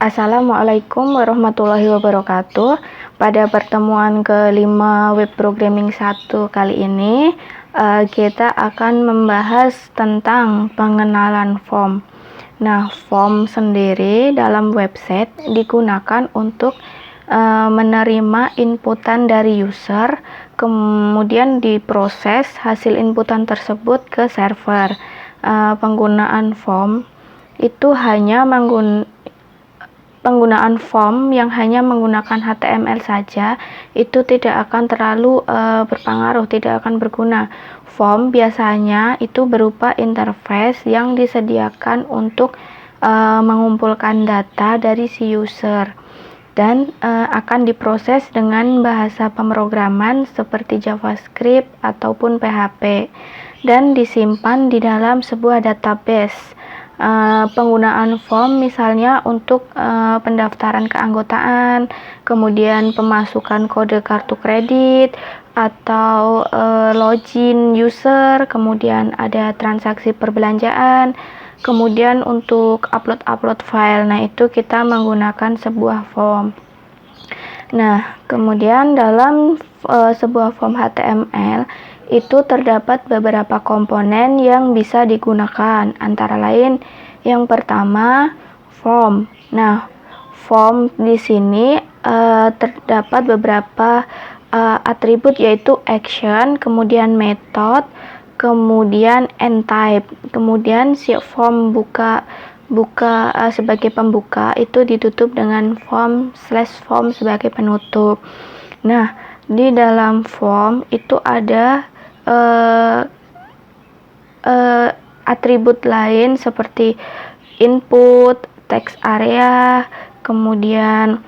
Assalamualaikum warahmatullahi wabarakatuh. Pada pertemuan kelima web programming 1 kali ini, kita akan membahas tentang pengenalan form. Nah, form sendiri dalam website digunakan untuk menerima inputan dari user, kemudian diproses hasil inputan tersebut ke server. Penggunaan form itu penggunaan form yang hanya menggunakan HTML saja itu tidak akan terlalu berpengaruh, tidak akan berguna. Form biasanya itu berupa interface yang disediakan untuk mengumpulkan data dari si user dan akan diproses dengan bahasa pemrograman seperti JavaScript ataupun PHP dan disimpan di dalam sebuah database. Penggunaan form misalnya untuk pendaftaran keanggotaan, kemudian pemasukan kode kartu kredit, atau login user, kemudian ada transaksi perbelanjaan, kemudian untuk upload file. Nah, itu kita menggunakan sebuah form. Nah, kemudian dalam sebuah form HTML itu terdapat beberapa komponen yang bisa digunakan, antara lain yang pertama form. Nah, form di sini terdapat beberapa atribut, yaitu action, kemudian method, kemudian end type. Kemudian si form buka sebagai pembuka itu ditutup dengan form sebagai penutup. Nah, di dalam form itu ada atribut lain seperti input, text area, kemudian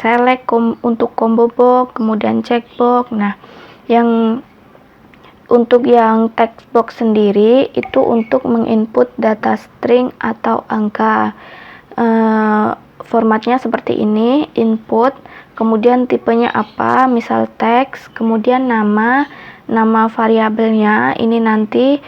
select untuk combo box, kemudian checkbox. Nah, untuk yang text box sendiri itu untuk menginput data string atau angka. Formatnya seperti ini, input, kemudian tipenya apa, misal teks, kemudian nama variabelnya ini nanti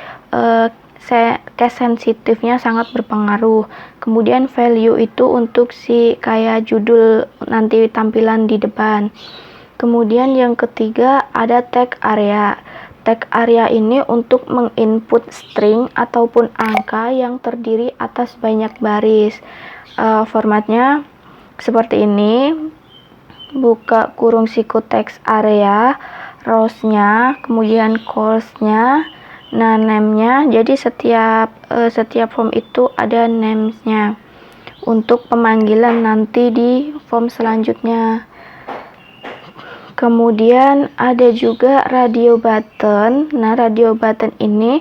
case sensitifnya sangat berpengaruh. Kemudian value itu untuk si kayak judul nanti tampilan di depan. Kemudian yang ketiga ada tag area. Tag area ini untuk menginput string ataupun angka yang terdiri atas banyak baris. Formatnya seperti ini, buka kurung siku text area, rows-nya, kemudian calls-nya, nah name-nya. Jadi setiap form itu ada names-nya untuk pemanggilan nanti di form selanjutnya. Kemudian ada juga radio button. Nah, radio button ini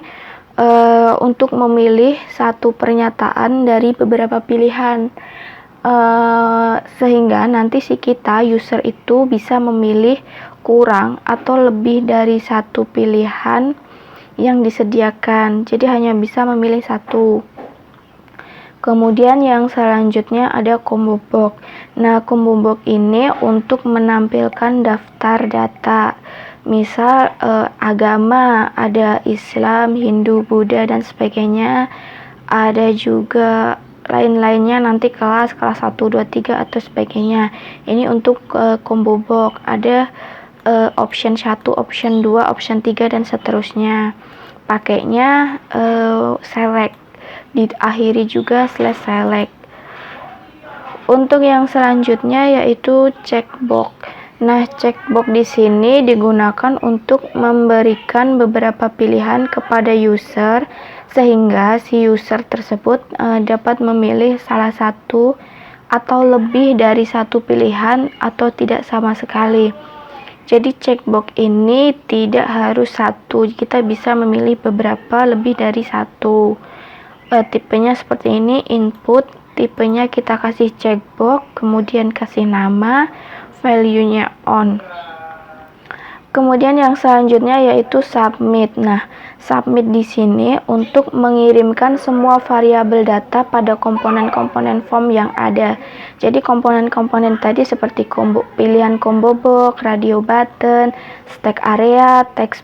untuk memilih satu pernyataan dari beberapa pilihan, sehingga nanti si kita user itu bisa memilih kurang atau lebih dari satu pilihan yang disediakan, jadi hanya bisa memilih satu. Kemudian yang selanjutnya ada combo box. Nah, combo box ini untuk menampilkan daftar data, misal agama, ada Islam, Hindu, Buddha, dan sebagainya. Ada juga lain-lainnya nanti kelas 1, 2, 3 atau sebagainya. Ini untuk combo box. Ada option 1, option 2, option 3 dan seterusnya. Pakainya select, diakhiri juga /select. Untuk yang selanjutnya yaitu checkbox. Nah, checkbox di sini digunakan untuk memberikan beberapa pilihan kepada user sehingga si user tersebut dapat memilih salah satu atau lebih dari satu pilihan atau tidak sama sekali. Jadi checkbox ini tidak harus satu, kita bisa memilih beberapa lebih dari satu. Tipenya seperti ini, input, tipenya kita kasih checkbox, kemudian kasih nama, value-nya on. Kemudian yang selanjutnya yaitu submit. Nah, submit di sini untuk mengirimkan semua variabel data pada komponen-komponen form yang ada. Jadi komponen-komponen tadi seperti pilihan combo box, radio button, stack area, text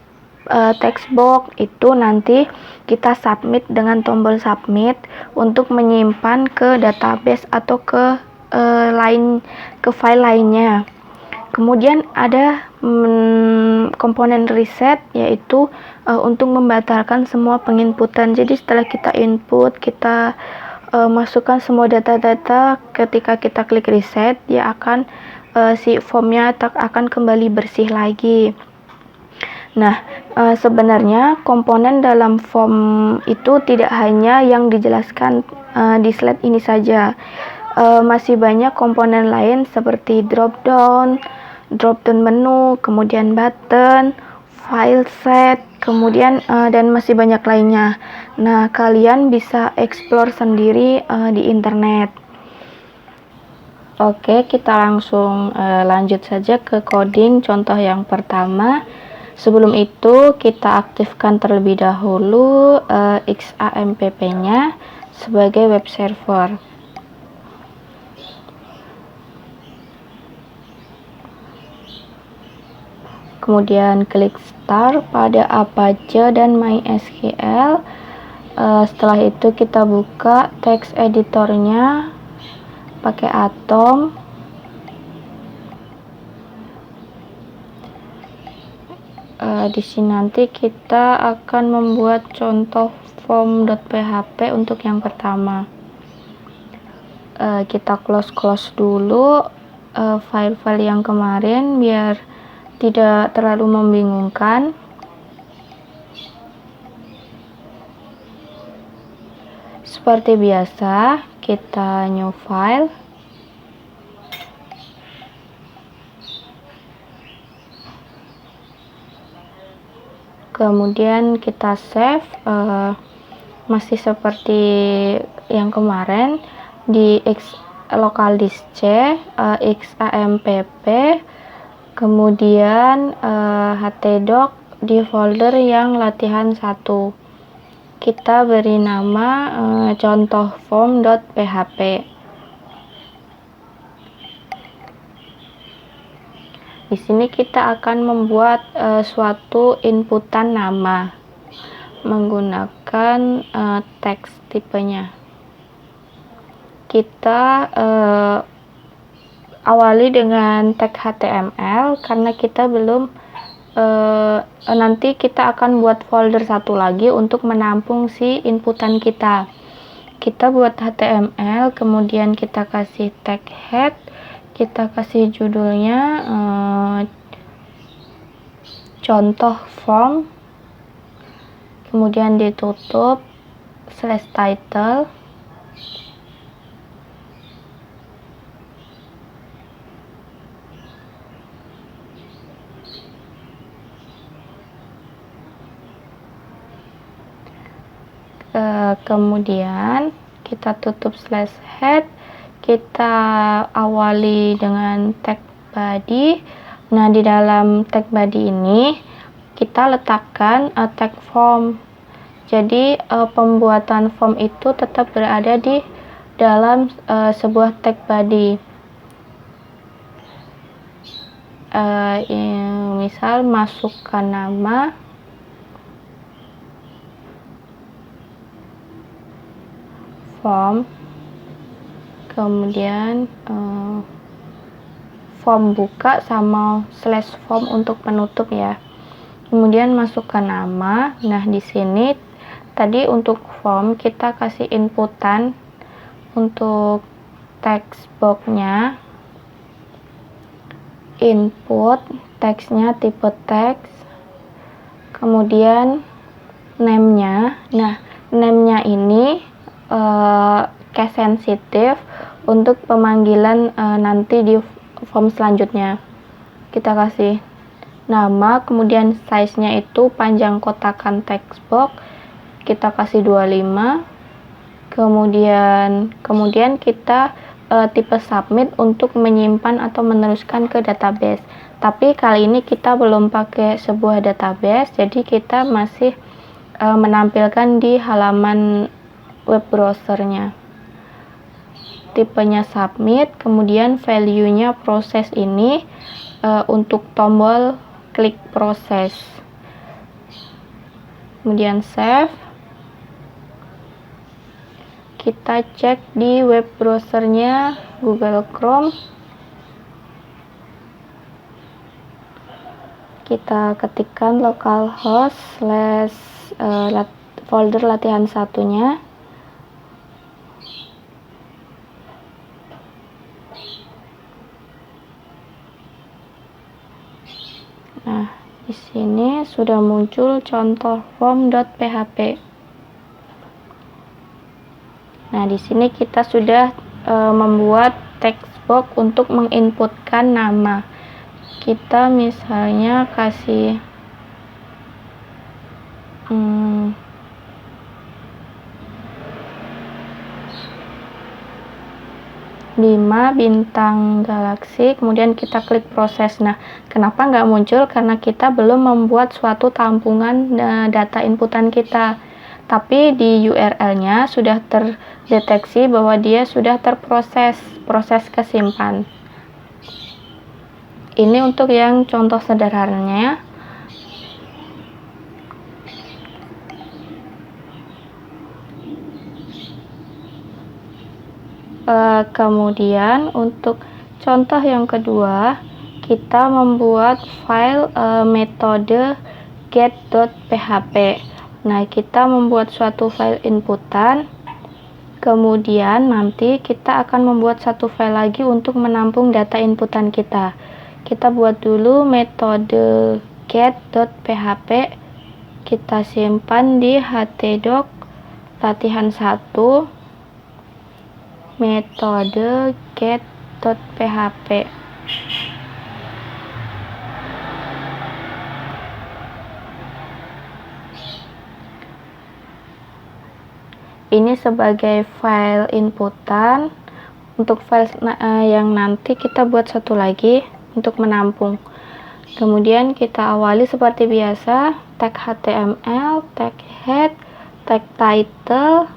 text box itu nanti kita submit dengan tombol submit untuk menyimpan ke database atau ke file lainnya. Kemudian ada komponen reset, yaitu untuk membatalkan semua penginputan. Jadi setelah kita input, kita masukkan semua data-data, ketika kita klik reset, dia akan si formnya akan kembali bersih lagi. Nah, sebenarnya komponen dalam form itu tidak hanya yang dijelaskan di slide ini saja. Masih banyak komponen lain seperti drop down menu, kemudian button, file set, kemudian dan masih banyak lainnya. Nah, kalian bisa explore sendiri di internet. Oke, kita langsung lanjut saja ke coding contoh yang pertama. Sebelum itu, kita aktifkan terlebih dahulu XAMPP-nya sebagai web server. Kemudian klik start pada Apache dan MySQL. Setelah itu kita buka text editornya pakai Atom. Di sini nanti kita akan membuat contoh form.php untuk yang pertama. Kita close dulu file-file yang kemarin biar tidak terlalu membingungkan. Seperti biasa, kita new file. Kemudian kita save, masih seperti yang kemarin di local disk C, XAMPP, kemudian htdoc di folder yang latihan 1. Kita beri nama contoh form.php. Di sini kita akan membuat suatu inputan nama menggunakan teks tipenya. Kita awali dengan tag HTML karena kita belum nanti kita akan buat folder satu lagi untuk menampung si inputan kita. Kita buat HTML, kemudian kita kasih tag head, kita kasih judulnya contoh form, kemudian ditutup /title. Kemudian kita tutup /head, kita awali dengan tag body. Nah, di dalam tag body ini kita letakkan tag form. Jadi pembuatan form itu tetap berada di dalam sebuah tag body. Misal masukkan nama, form, kemudian form buka sama /form untuk penutup ya. Kemudian masukkan nama. Nah, di sini tadi untuk form kita kasih inputan untuk text box-nya, input teksnya tipe teks, kemudian name-nya. Nah, name-nya ini case sensitif untuk pemanggilan nanti di form selanjutnya. Kita kasih nama, kemudian size-nya itu panjang kotakan text box kita kasih 25. Kemudian kita tipe submit untuk menyimpan atau meneruskan ke database. Tapi kali ini kita belum pakai sebuah database, jadi kita masih menampilkan di halaman web browsernya. Tipenya submit, kemudian value-nya proses ini untuk tombol klik proses. kemudian save. Kita cek di web browsernya Google Chrome. Kita ketikkan localhost / folder latihan satunya. Nah, di sini sudah muncul contoh form.php. Nah, di sini kita sudah membuat text box untuk menginputkan nama. Kita misalnya kasih 5 bintang galaksi, kemudian kita klik proses. Nah, kenapa nggak muncul? Karena kita belum membuat suatu tampungan data inputan kita, tapi di URL-nya sudah terdeteksi bahwa dia sudah terproses, proses kesimpan. Ini untuk yang contoh sederhananya. Kemudian untuk contoh yang kedua, kita membuat file metode get.php. Nah, kita membuat suatu file inputan, kemudian nanti kita akan membuat satu file lagi untuk menampung data inputan kita. Kita buat dulu metode get.php, kita simpan di htdoc latihan 1 metode get.php. Ini sebagai file inputan. Untuk file yang nanti kita buat satu lagi untuk menampung. Kemudian kita awali seperti biasa, tag HTML, tag head, tag title,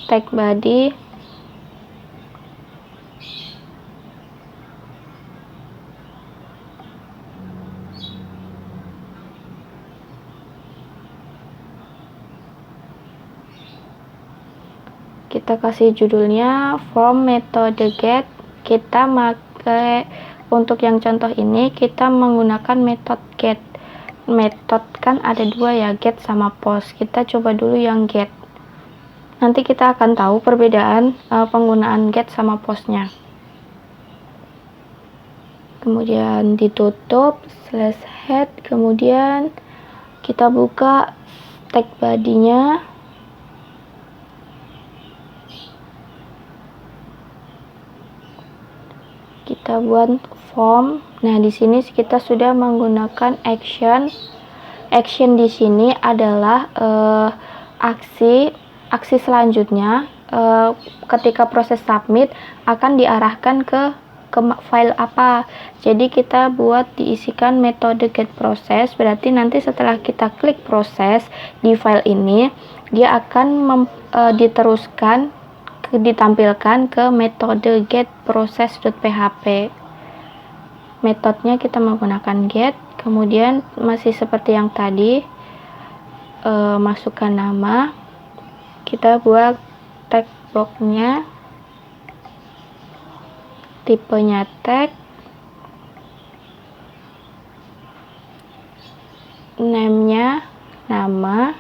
tag body, kita kasih judulnya form metode get. Kita pakai untuk yang contoh ini kita menggunakan metode get. Metode kan ada dua ya, get sama post. Kita coba dulu yang get. Nanti kita akan tahu perbedaan penggunaan get sama postnya. Kemudian ditutup /head, kemudian kita buka tag body-nya. Kita buat form. Nah, di sini kita sudah menggunakan action. Action di sini adalah aksi selanjutnya ketika proses submit akan diarahkan ke file apa. Jadi kita buat diisikan metode get process, berarti nanti setelah kita klik proses di file ini, dia akan diteruskan ditampilkan ke metode get process.php. Metodenya kita menggunakan get, kemudian masih seperti yang tadi, masukkan nama, kita buat tag box-nya, tipenya tag, name-nya nama,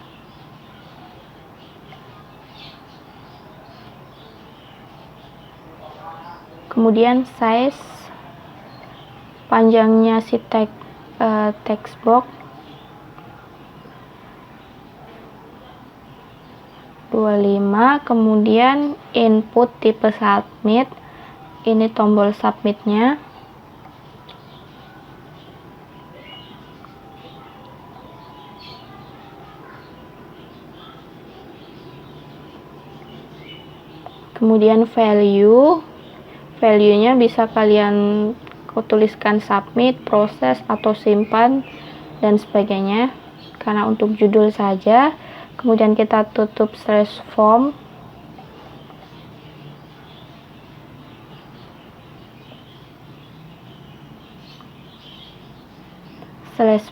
kemudian size, panjangnya si text box 25, kemudian input tipe submit, ini tombol submitnya, kemudian value-nya bisa kalian tuliskan submit, proses, atau simpan, dan sebagainya, karena untuk judul saja. Kemudian kita tutup /form,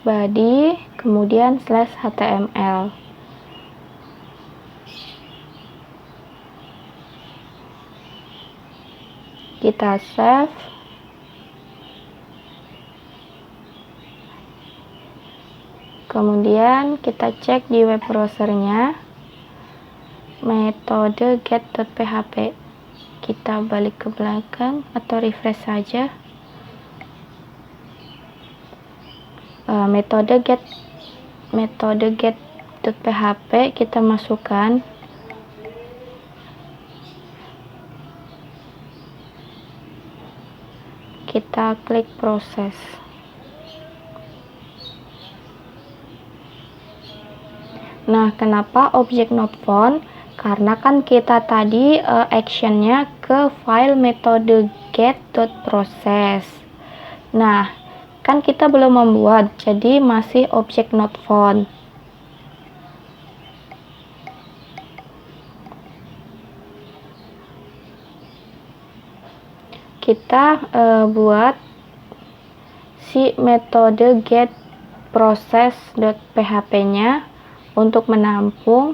/body, kemudian /html. Kita save. Kemudian kita cek di web browsernya metode get.php. Kita balik ke belakang atau refresh saja. Metode get.php kita masukkan. Kita klik proses. Nah, kenapa objek not found? Karena kan kita tadi actionnya ke file metode get.process. Nah, kan kita belum membuat, jadi masih objek not found. Kita buat si metode get process.php nya untuk menampung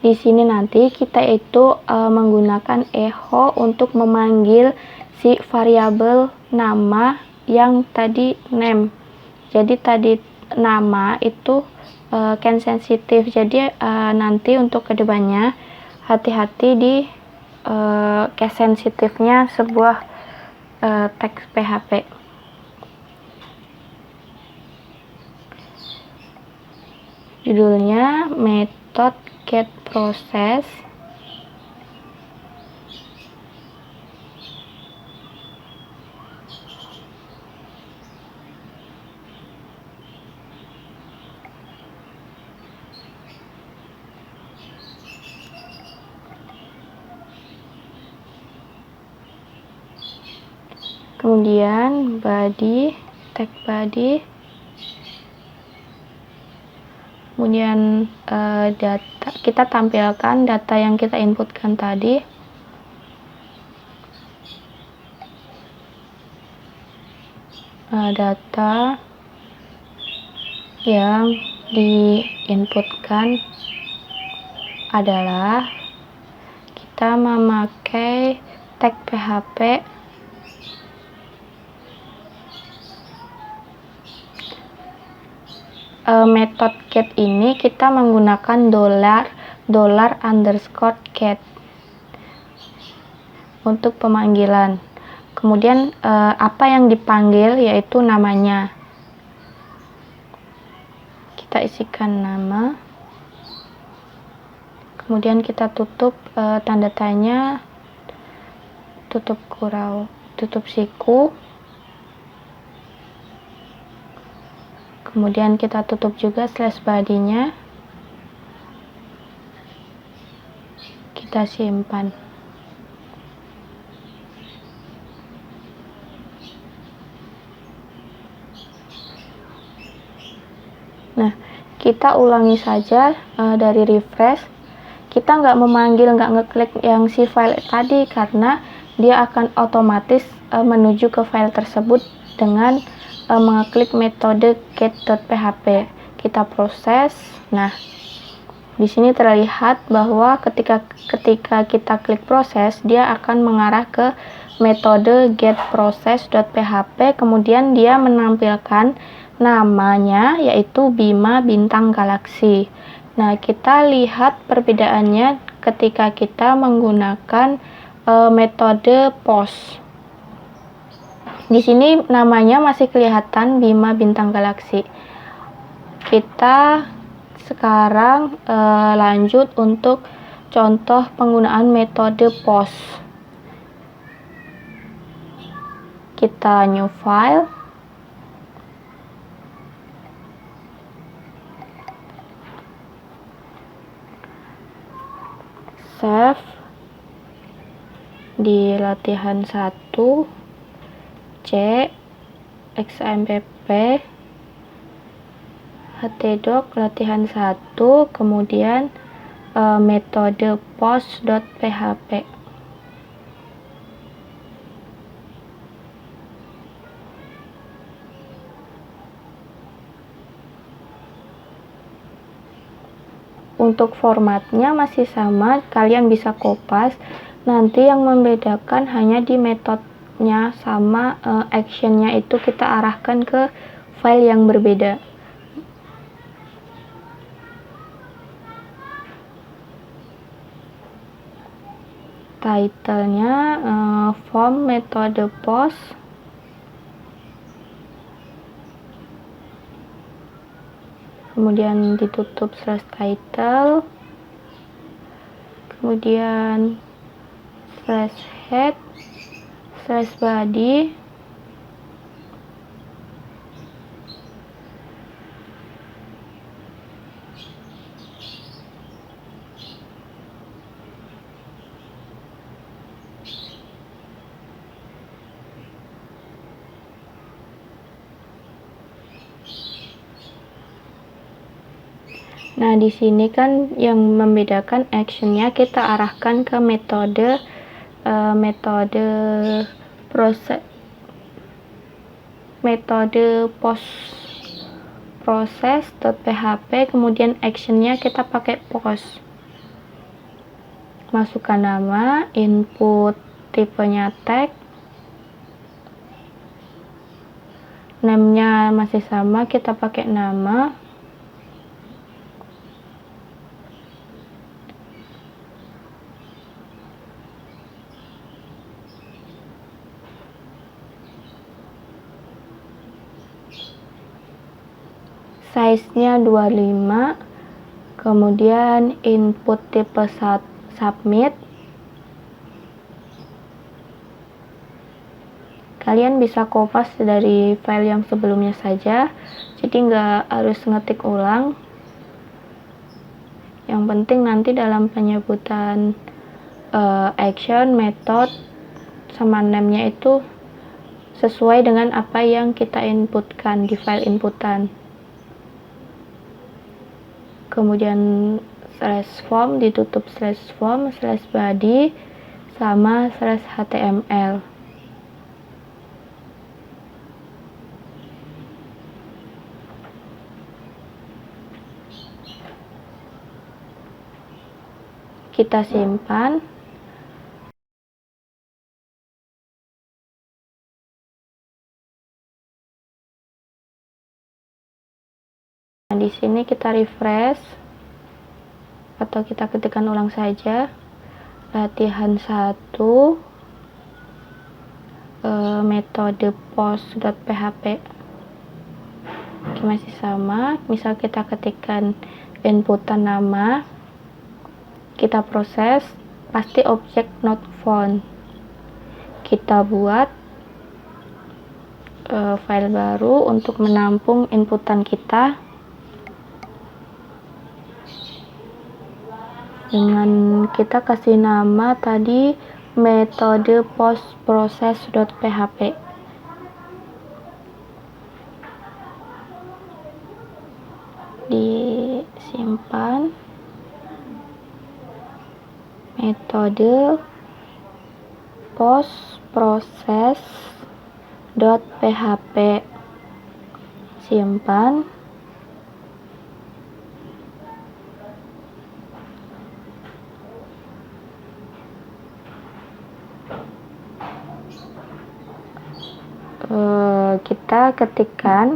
di sini. Nanti kita itu menggunakan echo untuk memanggil si variabel nama yang tadi name. Jadi tadi nama itu can sensitive. Jadi nanti untuk kedepannya hati-hati di case sensitifnya sebuah teks PHP. Judulnya method get process. Kemudian body, tag body, kemudian data, kita tampilkan data yang kita inputkan tadi. Data yang diinputkan adalah kita memakai tag PHP method get ini kita menggunakan $_get untuk pemanggilan. Kemudian apa yang dipanggil yaitu namanya. Kita isikan nama. Kemudian kita tutup tanda tanya, tutup kurau, tutup siku. Kemudian kita tutup juga slash body-nya. Kita simpan. Nah, kita ulangi saja dari refresh. Kita nggak memanggil, nggak ngeklik yang si file tadi karena dia akan otomatis menuju ke file tersebut dengan mengeklik metode get.php. Kita proses. Nah, di sini terlihat bahwa ketika kita klik proses, dia akan mengarah ke metode getProcess.php. Kemudian dia menampilkan namanya yaitu Bima Bintang Galaksi. Nah, kita lihat perbedaannya ketika kita menggunakan metode post. Di sini namanya masih kelihatan Bima Bintang Galaksi. Kita sekarang lanjut untuk contoh penggunaan metode post. Kita new file. Save di latihan 1. XAMPP, htdoc latihan 1, kemudian metode post.php. Untuk formatnya masih sama, kalian bisa kopas. Nanti yang membedakan hanya di metodenya sama actionnya itu kita arahkan ke file yang berbeda. Titlenya form metode post, kemudian ditutup /title, kemudian /head /body, nah di sini kan yang membedakan actionnya kita arahkan ke metode post process.php, kemudian actionnya kita pakai post. Masukkan nama, input tipenya tag, name-nya masih sama, kita pakai nama. Size-nya 25, kemudian input tipe submit. Kalian bisa kopas dari file yang sebelumnya saja, jadi nggak harus ngetik ulang. Yang penting nanti dalam penyebutan action, method, sama name-nya itu sesuai dengan apa yang kita inputkan di file inputan. Kemudian /form ditutup /form /body sama /html. Kita simpan. Nah, di sini kita refresh atau kita ketikkan ulang saja. Latihan 1 metode post.php. Oke, masih sama. Misal kita ketikkan inputan nama, kita proses, pasti objek not found. Kita buat file baru untuk menampung inputan kita dengan kita kasih nama tadi metode post process.php. Disimpan metode post process.php, simpan. Kita ketikkan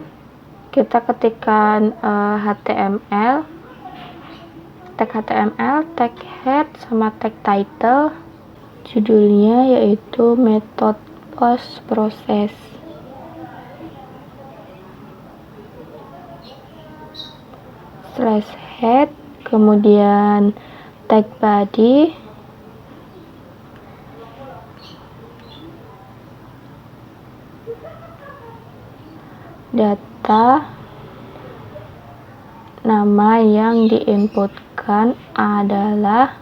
HTML, tag HTML, tag head sama tag title. Judulnya yaitu method post process. /head, kemudian tag body, data, nama yang diinputkan adalah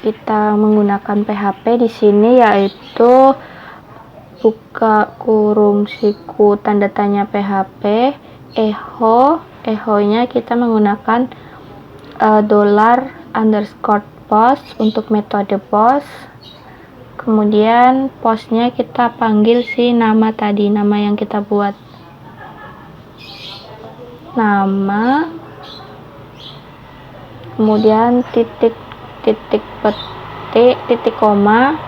kita menggunakan PHP di sini yaitu buka kurung siku tanda tanya PHP, echo-nya kita menggunakan $_post untuk metode post. Kemudian postnya kita panggil si nama tadi, nama yang kita buat, nama, kemudian titik koma,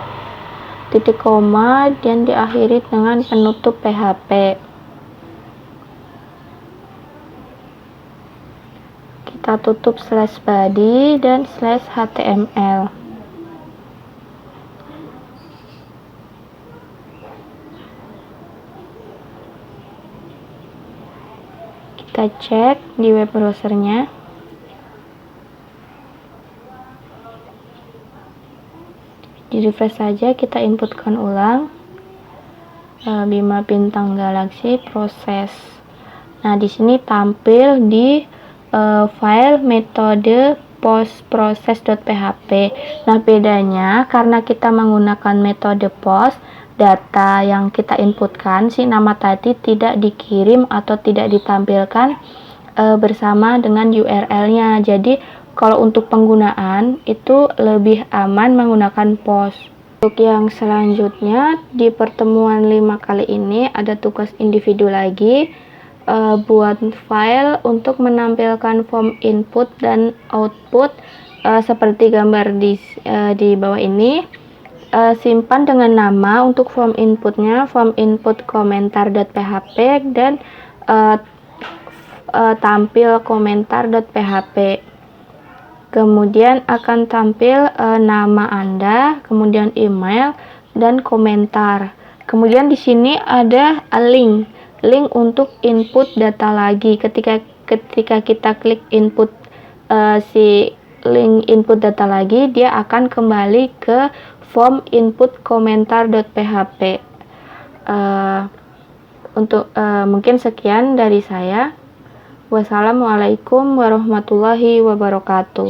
dan diakhiri dengan penutup PHP. Kita tutup /body dan /html. Kita cek di web browsernya. Di refresh saja, kita inputkan ulang Bima Bintang Galaxy proses. Nah, di sini tampil di file metode postprocess.php. Nah, bedanya karena kita menggunakan metode post, data yang kita inputkan, si nama tadi tidak dikirim atau tidak ditampilkan bersama dengan URL-nya. Jadi kalau untuk penggunaan itu lebih aman menggunakan post. Untuk yang selanjutnya, di pertemuan 5 kali ini ada tugas individu lagi, buat file untuk menampilkan form input dan output seperti gambar di bawah ini. Simpan dengan nama untuk form inputnya, form input komentar.php, dan tampil komentar.php. Kemudian akan tampil nama Anda, kemudian email dan komentar. Kemudian di sini ada link untuk input data lagi. Ketika kita klik input si link input data lagi, dia akan kembali ke form input komentar.php. Mungkin sekian dari saya. Wassalamualaikum warahmatullahi wabarakatuh.